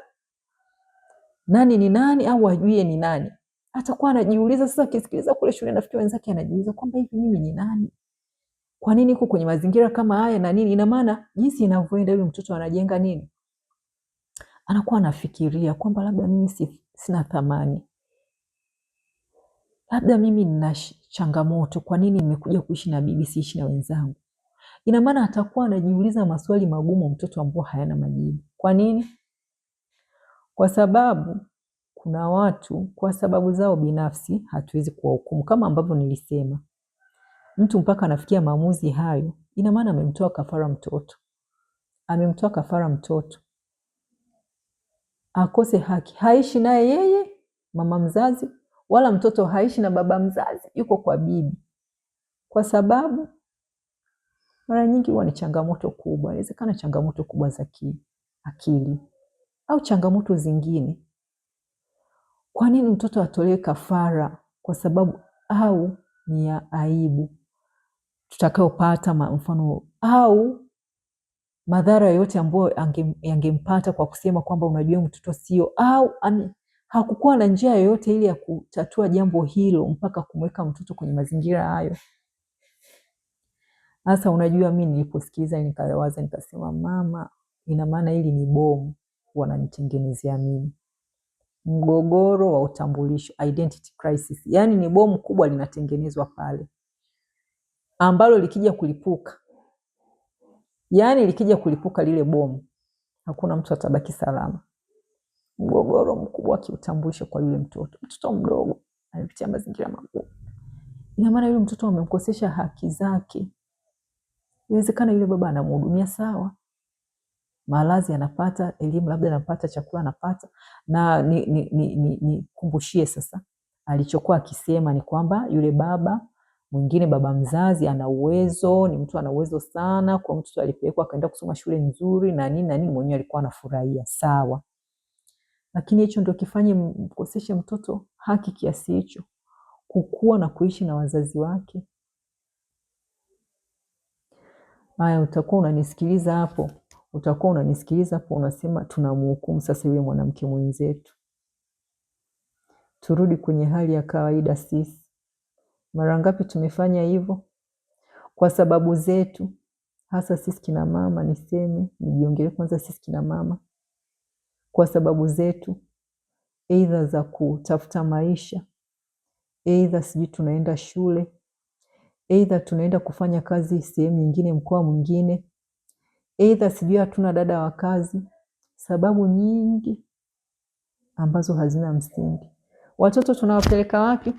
nani ni nani au hajui ni nani. Atakuwa anajiuliza sasa, akisikiliza kule shule nafikiri wenzake anajiuliza kwamba hivi mimi ni nani? Kwa nini niko kwenye mazingira kama haya na nini? Ina maana jinsi inavyoenda yule mtoto anajenga nini? Anakuwa anafikiria kwamba labda mimi sina thamani. Labda mimi nina changamoto, kwa nini nimekuja kuishi na bibi siishi na wenzangu? Ina maana atakuwa anajiuliza maswali magumu, mtoto ambao hayana majibu. Kwa nini? Kwa sababu kuna watu kwa sababu zao binafsi hatuwezi kuwahukumu, kama ambavyo nilisema. Mtu mpaka anafikia maamuzi hayo, ina maana amemtoa kafara mtoto. Amemtoa kafara mtoto. Akose haki. Haishi naye yeye mama mzazi, wala mtoto haishi na baba mzazi, yuko kwa bibi. Kwa sababu mara nyingi huwa ni changamoto kubwa. Inawezekana changamoto kubwa za akili au changamoto zingine. Kwa nini mtoto atolewe kafara? Kwa sababu au ni ya aibu tutakayopata, mfano au madhara yote ambayo yangempata kwa kusema kwamba unajua mtoto sio, au hakukuwa na njia yoyote ile ya kutatua jambo hilo mpaka kumweka mtoto kwenye mazingira hayo. Sasa unajua, mimi niliposikiliza nikawaza nikasema, mama, ina maana hili ni bomu wananitengenezea mimi. Mgogoro wa utambulisho, identity crisis. Yaani ni bomu kubwa linatengenezwa pale, ambalo likija kulipuka, yaani likija kulipuka lile bomu, hakuna mtu atabaki salama. Mgogoro mkubwa wa kiutambulisho kwa yule mtoto. Mtoto mdogo anapitia mazingira magumu. Ina maana yule mtoto amemkosesha haki zake. Inawezekana yule baba anamhudumia sawa, malazi anapata, elimu labda anapata, chakula anapata. Na nikumbushie sasa, alichokuwa akisema ni kwamba yule baba mwingine, baba mzazi, ana uwezo, ni mtu ana uwezo sana, kwa mtoto alipelekwa akaenda kusoma shule nzuri na nini na nini, mwenyewe alikuwa anafurahia. Sawa, lakini hicho ndio kifanye mkoseshe mtoto haki kiasi hicho, kukua na kuishi na wazazi wake? Haya, utakuwa unanisikiliza hapo, unasema tunamhukumu sasa yule mwanamke mwenzetu. Turudi kwenye hali ya kawaida. Sisi mara ngapi tumefanya hivyo kwa sababu zetu, hasa sisi kina mama. Nijiongelee kwanza, sisi kina mama, kwa sababu zetu, aidha za kutafuta maisha, aidha sijui tunaenda shule, aidha tunaenda kufanya kazi sehemu nyingine, mkoa mwingine, aidha sijui hatuna dada wa kazi. Sababu nyingi ambazo hazina msingi. Watoto tunawapeleka wapi?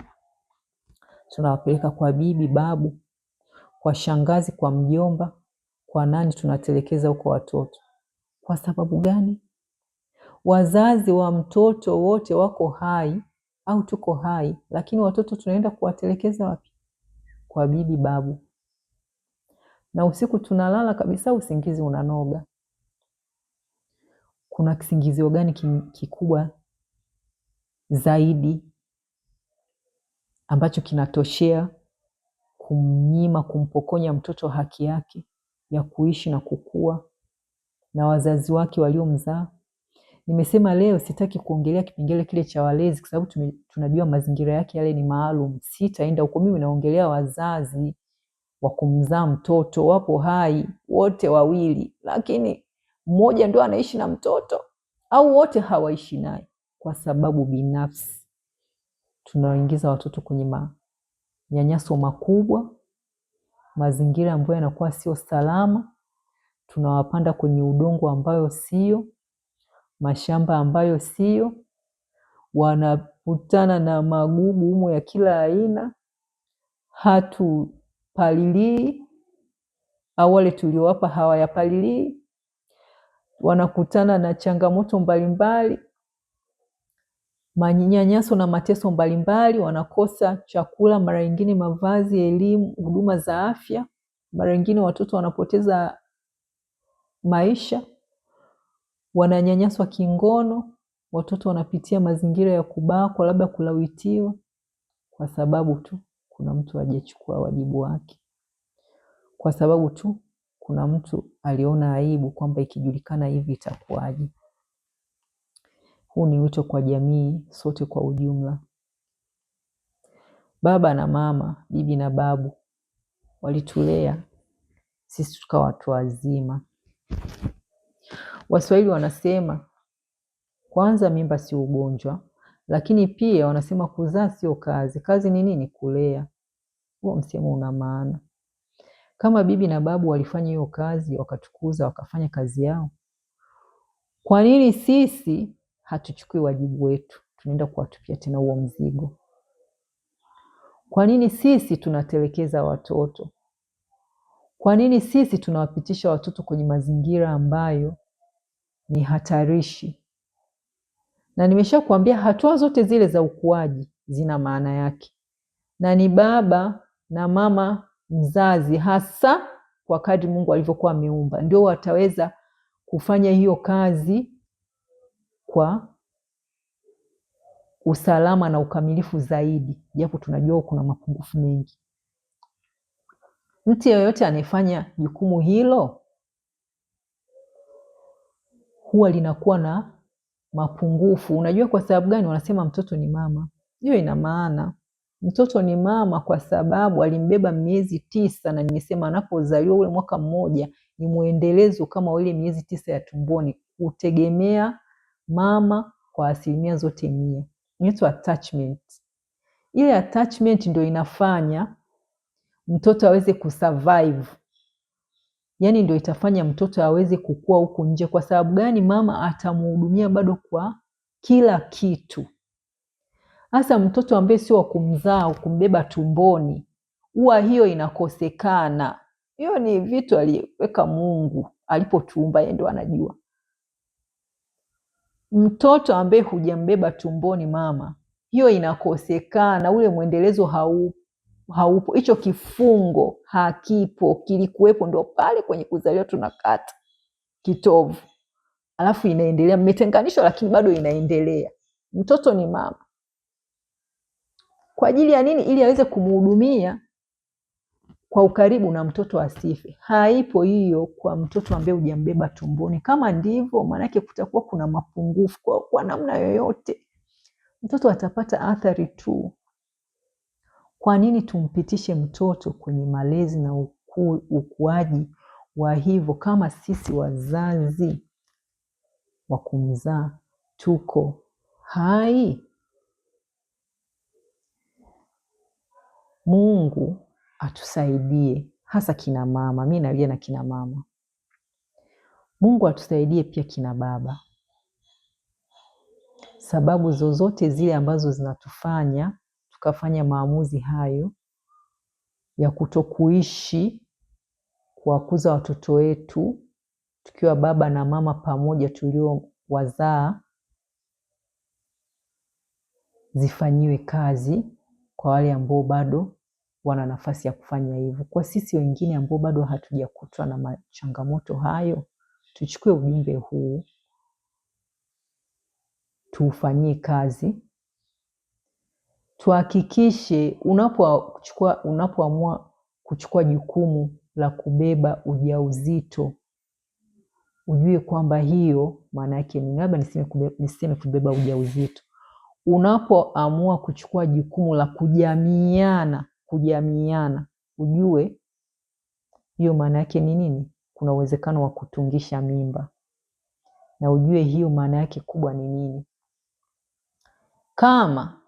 Tunawapeleka kwa bibi, babu, kwa shangazi, kwa mjomba, kwa nani? Tunatelekeza huko watoto. Kwa sababu gani? Wazazi wa mtoto wote wako hai au tuko hai, lakini watoto tunaenda kuwatelekeza wapi? Kwa bibi, babu. Na usiku tunalala kabisa, usingizi unanoga. Kuna kisingizio gani kikubwa zaidi ambacho kinatoshea kumpokonya mtoto haki yake ya kuishi na kukua na wazazi wake waliomzaa? Nimesema leo sitaki kuongelea kipengele kile cha walezi, kwa sababu tunajua mazingira yake yale ni maalum. Sitaenda huko. Mimi naongelea wazazi wa kumzaa mtoto, wapo hai wote wawili, lakini mmoja ndio anaishi na mtoto au wote hawaishi naye. Kwa sababu binafsi tunawaingiza watoto kwenye manyanyaso makubwa, mazingira ambayo yanakuwa sio salama. Tunawapanda kwenye udongo ambayo sio, mashamba ambayo sio, wanakutana na magugu humo ya kila aina. Hatupalilii, au wale tuliowapa hawayapalilii. Wanakutana na changamoto mbalimbali, manyanyaso na mateso mbalimbali. Wanakosa chakula, mara nyingine mavazi, elimu, huduma za afya. Mara nyingine watoto wanapoteza maisha, wananyanyaswa kingono. Watoto wanapitia mazingira ya kubakwa, labda kulawitiwa, kwa sababu tu kuna mtu hajachukua wajibu wake, kwa sababu tu kuna mtu aliona aibu kwamba ikijulikana hivi itakuwaje. Huu ni wito kwa jamii sote kwa ujumla. Baba na mama, bibi na babu walitulea sisi tukawa watu wazima. Waswahili wanasema kwanza mimba si ugonjwa, lakini pia wanasema kuzaa sio kazi. Kazi ni nini? Kulea. Huo msemo una maana. Kama bibi na babu walifanya hiyo kazi, wakatukuza, wakafanya kazi yao, kwa nini sisi hatuchukui wajibu wetu? Tunaenda kuwatupia tena huo mzigo. Kwa nini sisi tunatelekeza watoto? Kwa nini sisi tunawapitisha watoto kwenye mazingira ambayo ni hatarishi? Na nimeshakwambia hatua zote zile za ukuaji zina maana yake, na ni baba na mama mzazi, hasa kwa kadri Mungu alivyokuwa ameumba, ndio wataweza kufanya hiyo kazi kwa usalama na ukamilifu zaidi, japo tunajua kuna mapungufu mengi. Mtu yeyote anayefanya jukumu hilo huwa linakuwa na mapungufu. Unajua kwa sababu gani? Wanasema mtoto ni mama. Hiyo ina maana mtoto ni mama kwa sababu alimbeba miezi 9, na nimesema anapozaliwa ule mwaka mmoja ni muendelezo kama ile miezi 9 ya tumboni, kutegemea mama kwa asilimia zote 100. Inaitwa attachment. Ile attachment ndio inafanya mtoto aweze kusurvive. Yaani ndio itafanya mtoto aweze kukua huku nje. Kwa sababu gani? Mama atamhudumia bado kwa kila kitu. Hasa mtoto ambaye sio wa kumzaa, kumbeba tumboni, huwa hiyo inakosekana. Hiyo ni vitu aliweka Mungu. alipotuumba yeye ndo anajua. Mtoto ambaye hujambeba tumboni mama, hiyo inakosekana, ule mwendelezo haupo, hicho kifungo hakipo. Kilikuwepo ndo pale kwenye kuzaliwa tunakata kitovu, alafu inaendelea, mmetenganishwa lakini bado inaendelea. Mtoto ni mama. Kwa ajili ya nini? Ili aweze kumhudumia kwa ukaribu na mtoto asife. Haipo hiyo kwa mtoto ambaye hujambeba tumboni. Kama ndivyo, maana yake kutakuwa kuna mapungufu kwa namna yoyote. Mtoto atapata athari tu. Kwa nini tumpitishe mtoto kwenye malezi na ukuaji wa hivyo kama sisi wazazi wa kumzaa tuko hai? Mungu atusaidie, hasa kina mama. Mimi nalia na kina mama. Mungu atusaidie pia kina baba. Sababu zozote zile ambazo zinatufanya tukafanya maamuzi hayo ya kutokuishi kuwakuza watoto wetu tukiwa baba na mama pamoja tuliowazaa, zifanyiwe kazi kwa wale ambao bado wana nafasi ya kufanya hivyo. Kwa sisi wengine ambao bado hatujakutwa na changamoto hayo, tuchukue ujumbe huu, tuufanyie kazi. Tuhakikishe unapoamua kuchukua jukumu la kubeba ujauzito, ujue kwamba hiyo maana yake ni, labda niseme kubeba ujauzito. Unapoamua kuchukua jukumu la kujamiana, ujue hiyo maana yake ni nini? Kuna uwezekano wa kutungisha mimba, na ujue hiyo maana yake kubwa ni nini. Kama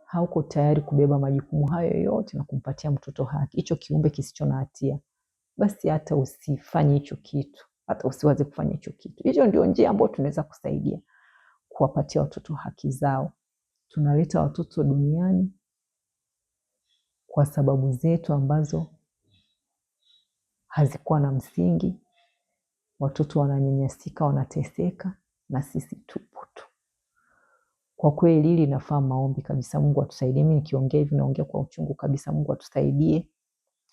hauko tayari kubeba majukumu hayo yote na kumpatia mtoto haki, hicho kiumbe kisicho na hatia, basi hata usifanye hicho kitu, hata usiwaze kufanya hicho kitu. Hiyo ndio njia ambayo tunaweza kusaidia kuwapatia watoto haki zao. Tunaleta watoto duniani kwa sababu zetu ambazo hazikuwa na msingi. Watoto wananyanyasika, wanateseka, na sisi tupo tu. Kwa kweli hili linafaa maombi kabisa. Mungu atusaidie. Mimi nikiongea hivi naongea kwa uchungu kabisa. Mungu atusaidie,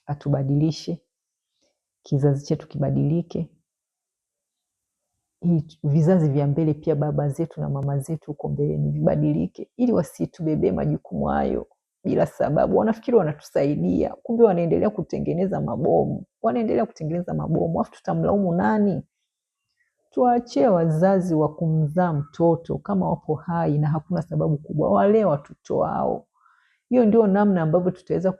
atubadilishe, kizazi chetu kibadilike. Vizazi vya mbele pia, baba zetu na mama zetu huko mbele, ni vibadilike, ili wasitubebee majukumu hayo bila sababu. Wanafikiri wanatusaidia, kumbe wanaendelea kutengeneza mabomu. Afu tutamlaumu nani? Tuachie wazazi wa kumzaa mtoto, kama wapo hai na hakuna sababu kubwa, wale watoto wao. Hiyo ndio namna ambavyo tutaweza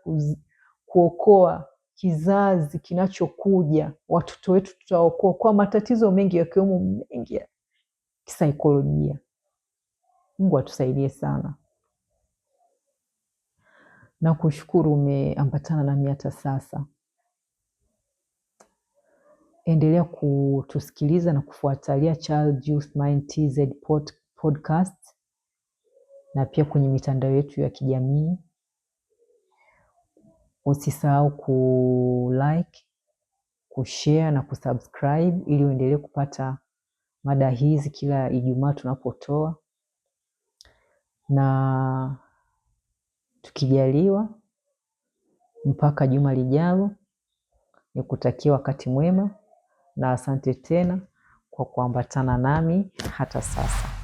kuokoa kizazi kinachokuja. Watoto wetu tutaokoa kwa matatizo mengi, yakiwemo mengi ya kisaikolojia. Mungu atusaidie sana. Na kushukuru umeambatana nami hata sasa. Endelea kutusikiliza na kufuatilia Child Youth Mind TZ podcast, na pia kwenye mitandao yetu ya kijamii. Usisahau kulike, kushare na kusubscribe ili uendelee kupata mada hizi kila Ijumaa tunapotoa. Na tukijaliwa, mpaka juma lijalo, nikutakia wakati mwema, na asante tena kwa kuambatana nami hata sasa.